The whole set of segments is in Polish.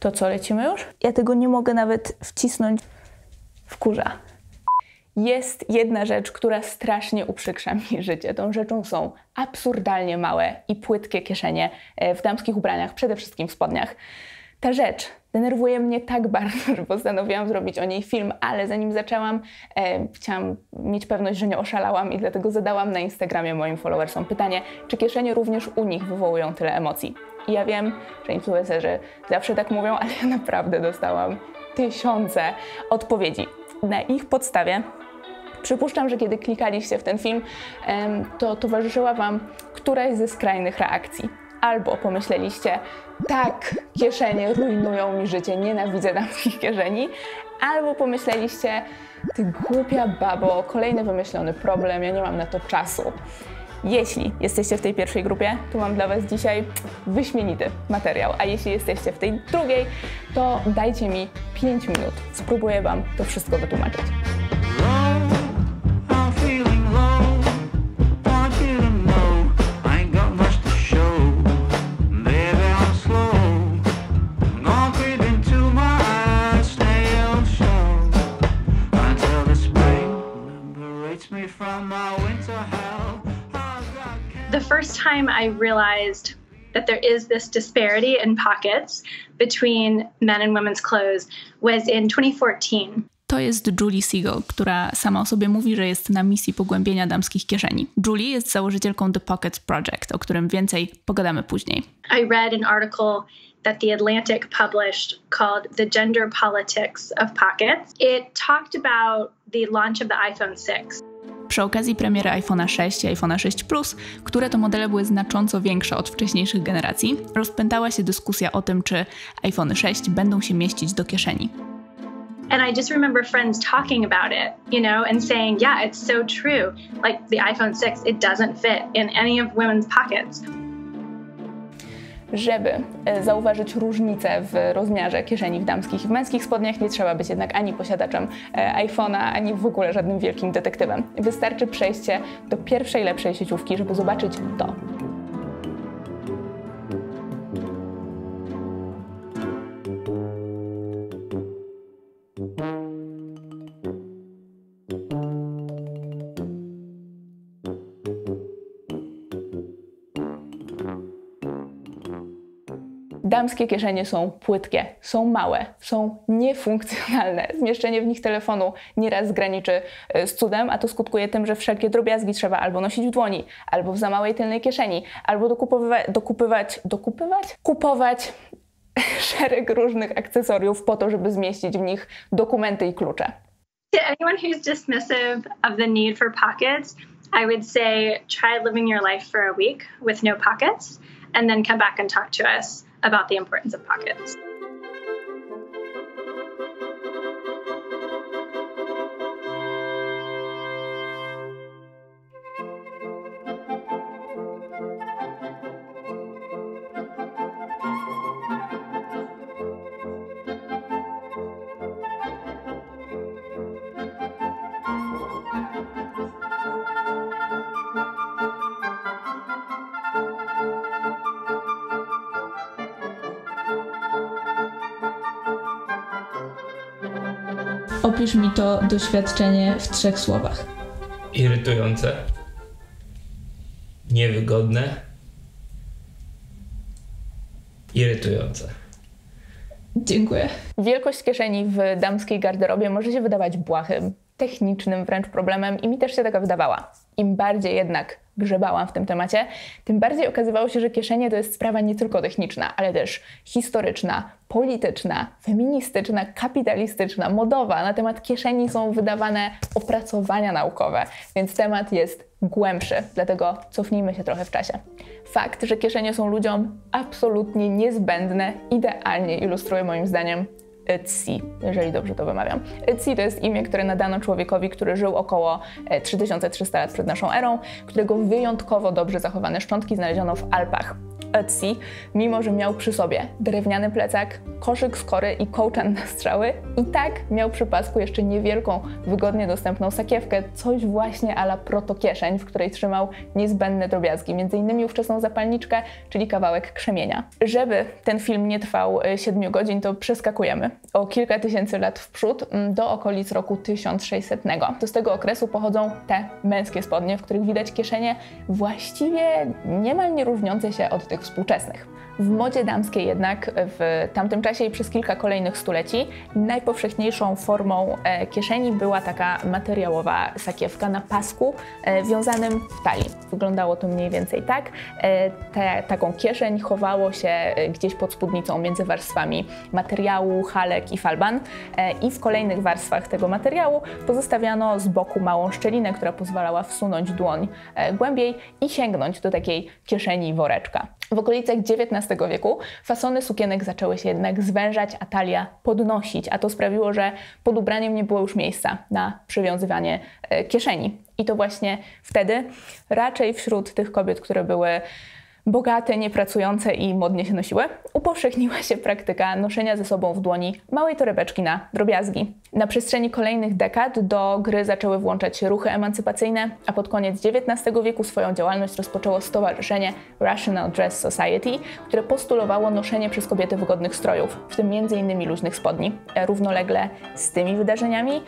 To co, lecimy już? Ja tego nie mogę nawet wcisnąć. Wkurza. Jest jedna rzecz, która strasznie uprzykrza mi życie. Tą rzeczą są absurdalnie małe i płytkie kieszenie w damskich ubraniach, przede wszystkim w spodniach. Ta rzecz denerwuje mnie tak bardzo, że postanowiłam zrobić o niej film, ale zanim zaczęłam, chciałam mieć pewność, że nie oszalałam i dlatego zadałam na Instagramie moim followersom pytanie, czy kieszenie również u nich wywołują tyle emocji. I ja wiem, że influencerzy zawsze tak mówią, ale ja naprawdę dostałam tysiące odpowiedzi. Na ich podstawie przypuszczam, że kiedy klikaliście w ten film, to towarzyszyła Wam któraś ze skrajnych reakcji. Albo pomyśleliście, tak, kieszenie rujnują mi życie, nienawidzę damskich kieszeni. Albo pomyśleliście, ty głupia babo, kolejny wymyślony problem, ja nie mam na to czasu. Jeśli jesteście w tej pierwszej grupie, to mam dla Was dzisiaj wyśmienity materiał, a jeśli jesteście w tej drugiej, to dajcie mi 5 minut. Spróbuję Wam to wszystko wytłumaczyć. The first time I realized that there is this disparity in pockets between men and women's clothes was in 2014. To jest Julie Siegel, która sama o sobie mówi, że jest na misji pogłębienia damskich kieszeni. Julie jest założycielką The Pockets Project, o którym więcej pogadamy później. I read an article that The Atlantic published called The Gender Politics of Pockets. It talked about the launch of the iPhone 6. Przy okazji premiery iPhone'a 6 i iPhone'a 6 Plus, które to modele były znacząco większe od wcześniejszych generacji, rozpętała się dyskusja o tym, czy iPhone'y 6 będą się mieścić do kieszeni. And I just remember friends talking about it, and saying, yeah, it's so true. Like the iPhone 6, it doesn't fit in any of women's pockets. Żeby zauważyć różnicę w rozmiarze kieszeni w damskich i w męskich spodniach, nie trzeba być jednak ani posiadaczem iPhone'a, ani w ogóle żadnym wielkim detektywem. Wystarczy przejście do pierwszej lepszej sieciówki, żeby zobaczyć to. Damskie kieszenie są płytkie, są małe, są niefunkcjonalne. Zmieszczenie w nich telefonu nieraz graniczy z cudem, a to skutkuje tym, że wszelkie drobiazgi trzeba albo nosić w dłoni, albo w za małej tylnej kieszeni, albo kupować szereg różnych akcesoriów po to, żeby zmieścić w nich dokumenty i klucze. To anyone who's dismissive of the need for pockets, I would say try living your life for a week with no pockets and then come back and talk to us about the importance of pockets. Opisz mi to doświadczenie w 3 słowach. Irytujące, niewygodne, irytujące. Dziękuję. Wielkość kieszeni w damskiej garderobie może się wydawać błahym, technicznym wręcz problemem i mi też się taka wydawała. Im bardziej jednak grzebałam w tym temacie, tym bardziej okazywało się, że kieszenie to jest sprawa nie tylko techniczna, ale też historyczna, polityczna, feministyczna, kapitalistyczna, modowa. Na temat kieszeni są wydawane opracowania naukowe, więc temat jest głębszy, dlatego cofnijmy się trochę w czasie. Fakt, że kieszenie są ludziom absolutnie niezbędne, idealnie ilustruje moim zdaniem Ötzi, jeżeli dobrze to wymawiam. Ötzi to jest imię, które nadano człowiekowi, który żył około 3300 lat przed naszą erą, którego wyjątkowo dobrze zachowane szczątki znaleziono w Alpach. Etsy, mimo że miał przy sobie drewniany plecak, koszyk z kory i kołczan na strzały, i tak miał przy pasku jeszcze niewielką, wygodnie dostępną sakiewkę, coś właśnie a la protokieszeń, w której trzymał niezbędne drobiazgi, m.in. ówczesną zapalniczkę, czyli kawałek krzemienia. Żeby ten film nie trwał 7 godzin, to przeskakujemy o kilka tysięcy lat w przód do okolic roku 1600. To z tego okresu pochodzą te męskie spodnie, w których widać kieszenie właściwie niemal nie różniące się od tych współczesnych. W modzie damskiej jednak w tamtym czasie i przez kilka kolejnych stuleci najpowszechniejszą formą kieszeni była taka materiałowa sakiewka na pasku wiązanym w talii. Wyglądało to mniej więcej tak. Taką kieszeń chowało się gdzieś pod spódnicą między warstwami materiału, halek i falban, i w kolejnych warstwach tego materiału pozostawiano z boku małą szczelinę, która pozwalała wsunąć dłoń głębiej i sięgnąć do takiej kieszeni woreczka. W okolicach XIX wieku fasony sukienek zaczęły się jednak zwężać, a talia podnosić, a to sprawiło, że pod ubraniem nie było już miejsca na przywiązywanie kieszeni. I to właśnie wtedy, raczej wśród tych kobiet, które były bogate, niepracujące i modnie się nosiły, upowszechniła się praktyka noszenia ze sobą w dłoni małej torebeczki na drobiazgi. Na przestrzeni kolejnych dekad do gry zaczęły włączać się ruchy emancypacyjne, a pod koniec XIX wieku swoją działalność rozpoczęło stowarzyszenie Rational Dress Society, które postulowało noszenie przez kobiety wygodnych strojów, w tym m.in. luźnych spodni. Równolegle z tymi wydarzeniami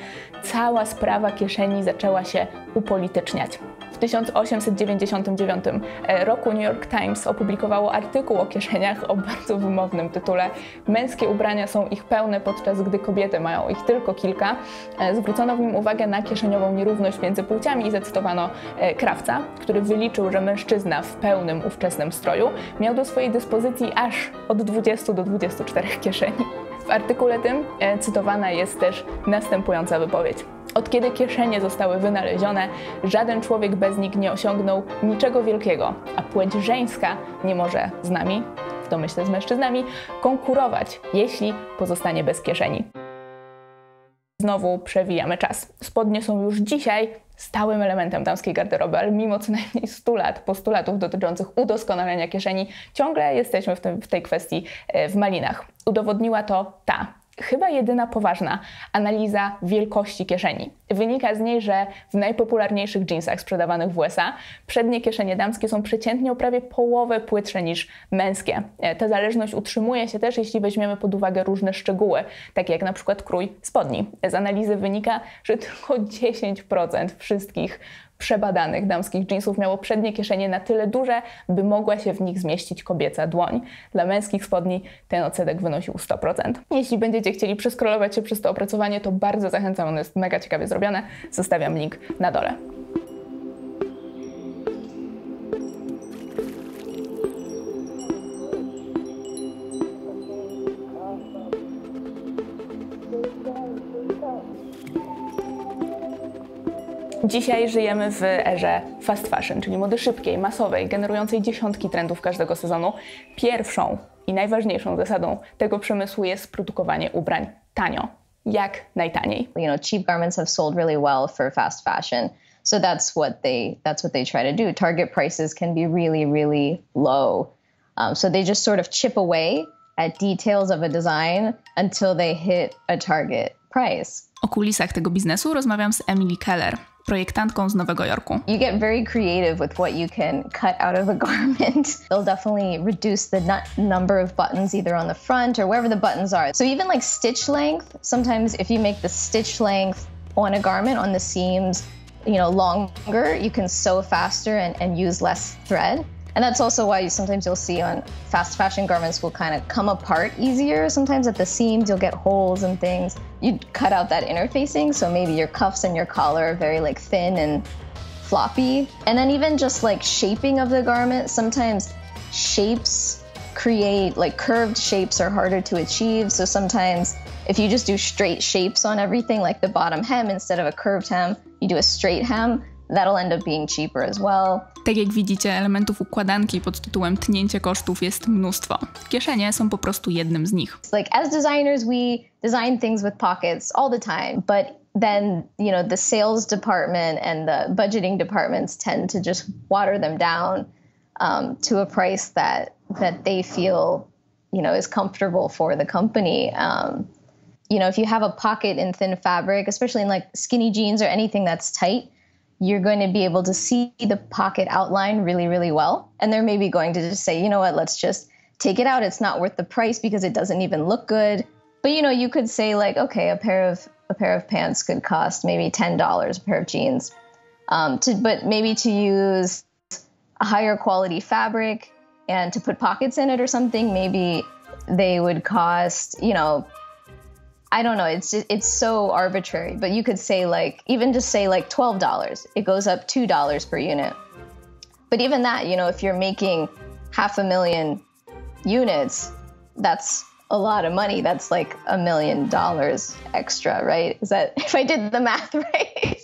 cała sprawa kieszeni zaczęła się upolityczniać. W 1899 roku New York Times opublikowało artykuł o kieszeniach o bardzo wymownym tytule "Męskie ubrania są ich pełne, podczas gdy kobiety mają ich tylko kilka". Zwrócono w nim uwagę na kieszeniową nierówność między płciami i zacytowano krawca, który wyliczył, że mężczyzna w pełnym ówczesnym stroju miał do swojej dyspozycji aż od 20 do 24 kieszeni. W artykule tym cytowana jest też następująca wypowiedź. Od kiedy kieszenie zostały wynalezione, żaden człowiek bez nich nie osiągnął niczego wielkiego, a płeć żeńska nie może z nami, w domyśle z mężczyznami, konkurować, jeśli pozostanie bez kieszeni. Znowu przewijamy czas. Spodnie są już dzisiaj stałym elementem damskiej garderoby, ale mimo co najmniej 100 lat postulatów dotyczących udoskonalenia kieszeni, ciągle jesteśmy w tej kwestii w malinach. Udowodniła to ta chyba jedyna poważna analiza wielkości kieszeni. Wynika z niej, że w najpopularniejszych jeansach sprzedawanych w USA przednie kieszenie damskie są przeciętnie o prawie połowę płytsze niż męskie. Ta zależność utrzymuje się też, jeśli weźmiemy pod uwagę różne szczegóły, takie jak na przykład krój spodni. Z analizy wynika, że tylko 10% wszystkich przebadanych damskich jeansów miało przednie kieszenie na tyle duże, by mogła się w nich zmieścić kobieca dłoń. Dla męskich spodni ten odsetek wynosił 100%. Jeśli będziecie chcieli przeskrolować się przez to opracowanie, to bardzo zachęcam, ono jest mega ciekawie zrobione. Zostawiam link na dole. Dzisiaj żyjemy w erze fast fashion, czyli mody szybkiej, masowej, generującej dziesiątki trendów każdego sezonu. Pierwszą i najważniejszą zasadą tego przemysłu jest produkowanie ubrań tanio, jak najtaniej. You know, cheap garments have sold really well for fast fashion. So that's what they try to do. Target prices can be really, really low. So they just sort of chip away at details of a design until they hit a target price. O kulisach tego biznesu rozmawiam z Emily Keller, projektantką z Nowego Jorku. You get very creative with what you can cut out of a garment. They'll definitely reduce the number of buttons either on the front or wherever the buttons are. So even like stitch length, sometimes if you make the stitch length on a garment on the seams, you know, longer, you can sew faster and use less thread. And that's also why sometimes you'll see on fast fashion garments will kind of come apart easier. Sometimes at the seams you'll get holes and things. You cut out that interfacing, so maybe your cuffs and your collar are very like thin and floppy. And then even just like shaping of the garment, sometimes shapes create, like curved shapes are harder to achieve. So sometimes if you just do straight shapes on everything, like the bottom hem, instead of a curved hem, you do a straight hem, that'll end up being cheaper as well. Tak jak widzicie, elementów układanki pod tytułem tnięcie kosztów jest mnóstwo. Kieszenie są po prostu jednym z nich. Like as designers, we design things with pockets all the time, but then, you know, the sales department and the budgeting departments tend to just water them down to a price that that they feel, is comfortable for the company. If you have a pocket in thin fabric, especially in like skinny jeans or anything that's tight, you're going to be able to see the pocket outline really, really well. And they're maybe going to just say, you know what, let's just take it out. It's not worth the price because it doesn't even look good. But, you could say like, okay, a pair of pants could cost maybe $10, a pair of jeans. But maybe to use a higher quality fabric and to put pockets in it or something, maybe they would cost, I don't know. It's so arbitrary, but you could say like, even just say like $12. It goes up $2 per unit. But even that, if you're making 500,000 units, that's a lot of money. That's like $1 million extra, right? Is that, if I did the math right?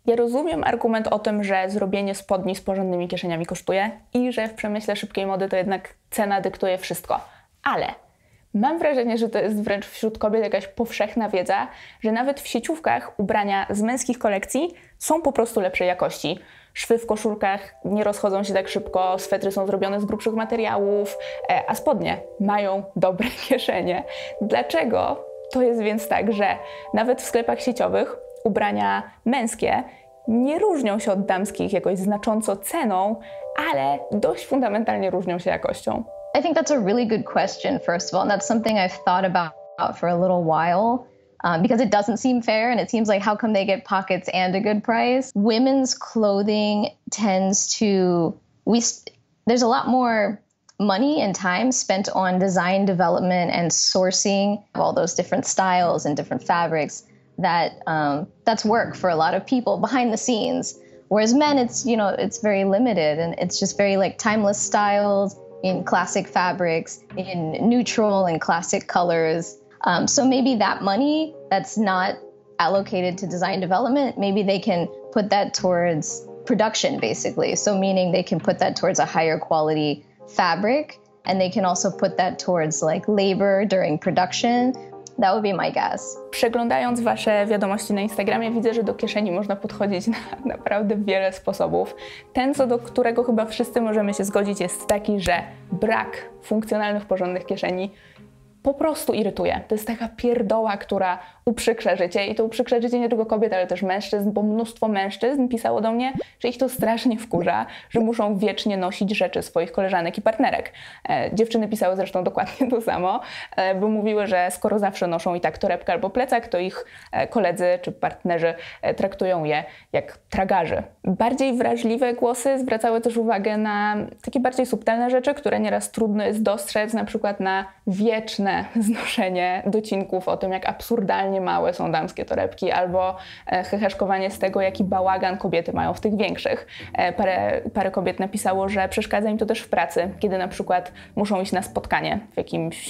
Ja rozumiem argument o tym, że zrobienie spodni z porządnymi kieszeniami kosztuje i że w przemyśle szybkiej mody to jednak cena dyktuje wszystko. Ale mam wrażenie, że to jest wręcz wśród kobiet jakaś powszechna wiedza, że nawet w sieciówkach ubrania z męskich kolekcji są po prostu lepszej jakości. Szwy w koszulkach nie rozchodzą się tak szybko, swetry są zrobione z grubszych materiałów, a spodnie mają dobre kieszenie. Dlaczego to jest więc tak, że nawet w sklepach sieciowych ubrania męskie nie różnią się od damskich jakoś znacząco ceną, ale dość fundamentalnie różnią się jakością? I think that's a really good question, first of all, and that's something I've thought about for a little while because it doesn't seem fair, and it seems like how come they get pockets and a good price? Women's clothing tends to, there's a lot more money and time spent on design development and sourcing all those different styles and different fabrics that's work for a lot of people behind the scenes. Whereas men, it's very limited, and it's just very like timeless styles in classic fabrics, in neutral and classic colors. So maybe that money that's not allocated to design development, maybe they can put that towards production, basically. So meaning they can put that towards a higher quality fabric, and they can also put that towards like labor during production. That would be my guess. Przeglądając Wasze wiadomości na Instagramie, widzę, że do kieszeni można podchodzić na naprawdę wiele sposobów. Ten, co do którego chyba wszyscy możemy się zgodzić, jest taki, że brak funkcjonalnych, porządnych kieszeni po prostu irytuje. To jest taka pierdoła, która uprzykrza życie i to uprzykrza życie nie tylko kobiet, ale też mężczyzn, bo mnóstwo mężczyzn pisało do mnie, że ich to strasznie wkurza, że muszą wiecznie nosić rzeczy swoich koleżanek i partnerek. Dziewczyny pisały zresztą dokładnie to samo, bo mówiły, że skoro zawsze noszą i tak torebkę albo plecak, to ich koledzy czy partnerzy traktują je jak tragarzy. Bardziej wrażliwe głosy zwracały też uwagę na takie bardziej subtelne rzeczy, które nieraz trudno jest dostrzec, na przykład na wieczne znoszenie docinków o tym, jak absurdalnie małe są damskie torebki, albo heheszkowanie z tego, jaki bałagan kobiety mają w tych większych. Parę kobiet napisało, że przeszkadza im to też w pracy, kiedy na przykład muszą iść na spotkanie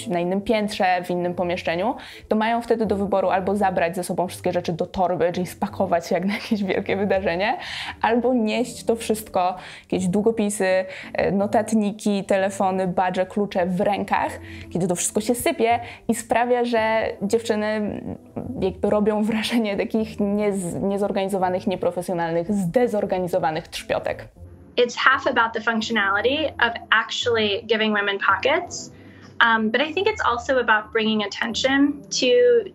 na innym piętrze, w innym pomieszczeniu, to mają wtedy do wyboru albo zabrać ze sobą wszystkie rzeczy do torby, czyli spakować się jak na jakieś wielkie wydarzenie, albo nieść to wszystko, jakieś długopisy, notatniki, telefony, badże, klucze w rękach, kiedy to wszystko się sypie i sprawia, że dziewczyny jakby robią wrażenie takich niezorganizowanych, nieprofesjonalnych, zdezorganizowanych trzpiotek. It's half about the functionality of actually giving women pockets, but I think it's also about bringing attention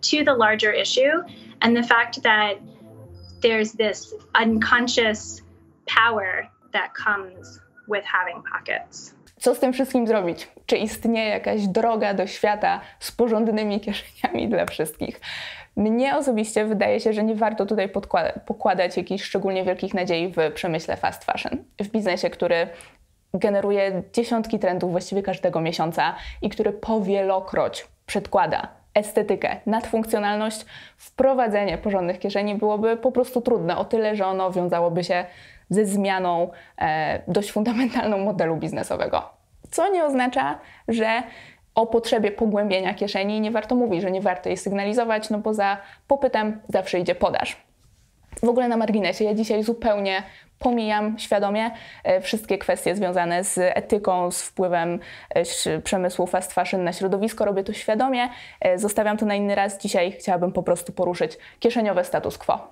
to the larger issue and the fact that there's this unconscious power that comes with having pockets. Co z tym wszystkim zrobić? Czy istnieje jakaś droga do świata z porządnymi kieszeniami dla wszystkich? Mnie osobiście wydaje się, że nie warto tutaj pokładać jakichś szczególnie wielkich nadziei w przemyśle fast fashion. W biznesie, który generuje dziesiątki trendów właściwie każdego miesiąca i który powielokroć przedkłada estetykę nad funkcjonalność, wprowadzenie porządnych kieszeni byłoby po prostu trudne, o tyle, że ono wiązałoby się ze zmianą dość fundamentalną modelu biznesowego. Co nie oznacza, że o potrzebie pogłębienia kieszeni nie warto mówić, że nie warto jej sygnalizować, no bo za popytem zawsze idzie podaż. W ogóle na marginesie, ja dzisiaj zupełnie pomijam świadomie wszystkie kwestie związane z etyką, z wpływem przemysłu fast fashion na środowisko. Robię to świadomie, zostawiam to na inny raz. Dzisiaj chciałabym po prostu poruszyć kieszeniowe status quo.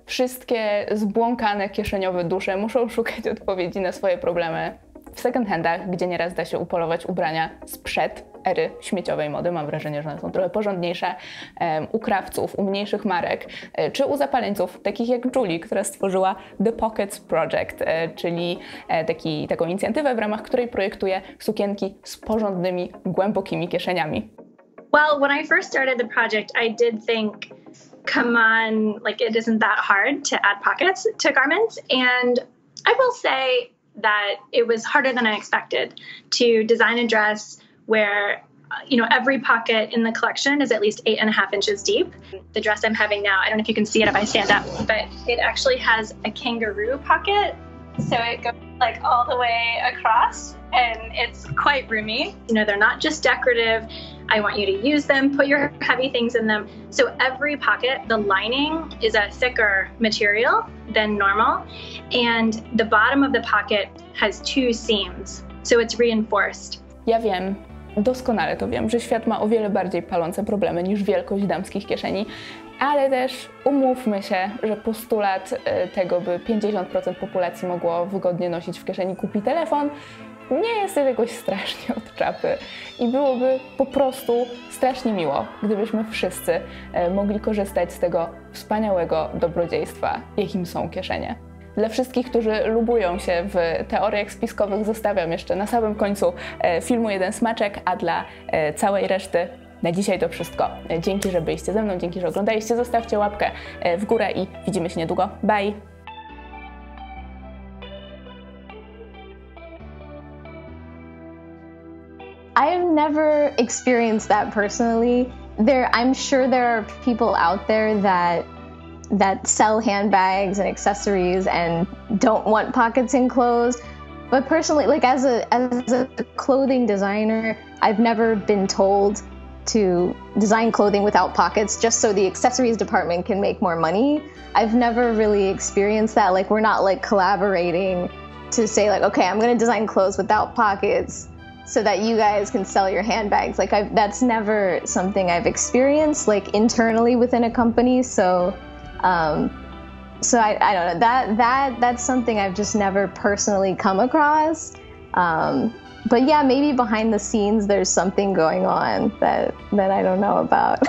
Wszystkie zbłąkane kieszeniowe dusze muszą szukać odpowiedzi na swoje problemy w second-handach, gdzie nieraz da się upolować ubrania sprzed ery śmieciowej mody. Mam wrażenie, że one są trochę porządniejsze. U krawców, u mniejszych marek, czy u zapaleńców, takich jak Julie, która stworzyła The Pockets Project, czyli taką inicjatywę, w ramach której projektuje sukienki z porządnymi, głębokimi kieszeniami. Well, when I first started the project, I did think, come on, like it isn't that hard to add pockets to garments. And I will say that it was harder than I expected to design a dress where, you know, every pocket in the collection is at least 8.5 inches deep. The dress I'm having now, I don't know if you can see it if I stand up, but it actually has a kangaroo pocket. So it goes like all the way across and it's quite roomy. You know, they're not just decorative. I want you to use them, put your heavy things in them. So every pocket, the lining is a thicker material than normal. And the bottom of the pocket has 2 seams. So it's reinforced. Ja wiem, doskonale to wiem, że świat ma o wiele bardziej palące problemy niż wielkość damskich kieszeni, ale też umówmy się, że postulat tego, by 50% populacji mogło wygodnie nosić w kieszeni kupi telefon, nie jest też jakoś strasznie od czapy. I byłoby po prostu strasznie miło, gdybyśmy wszyscy mogli korzystać z tego wspaniałego dobrodziejstwa, jakim są kieszenie. Dla wszystkich, którzy lubują się w teoriach spiskowych, zostawiam jeszcze na samym końcu filmu jeden smaczek, a dla całej reszty na dzisiaj to wszystko. Dzięki, że byliście ze mną, dzięki, że oglądaliście. Zostawcie łapkę w górę i widzimy się niedługo. Bye! I've never experienced that personally. I'm sure there are people out there that sell handbags and accessories and don't want pockets enclosed. But personally, like as a clothing designer, I've never been told to design clothing without pockets just so the accessories department can make more money. I've never really experienced that. Like, we're not like collaborating to say like, okay, I'm gonna design clothes without pockets so that you guys can sell your handbags. Like, that's never something I've experienced like internally within a company. So I don't know, that's something I've just never personally come across. But yeah, maybe behind the scenes there's something going on that I don't know about.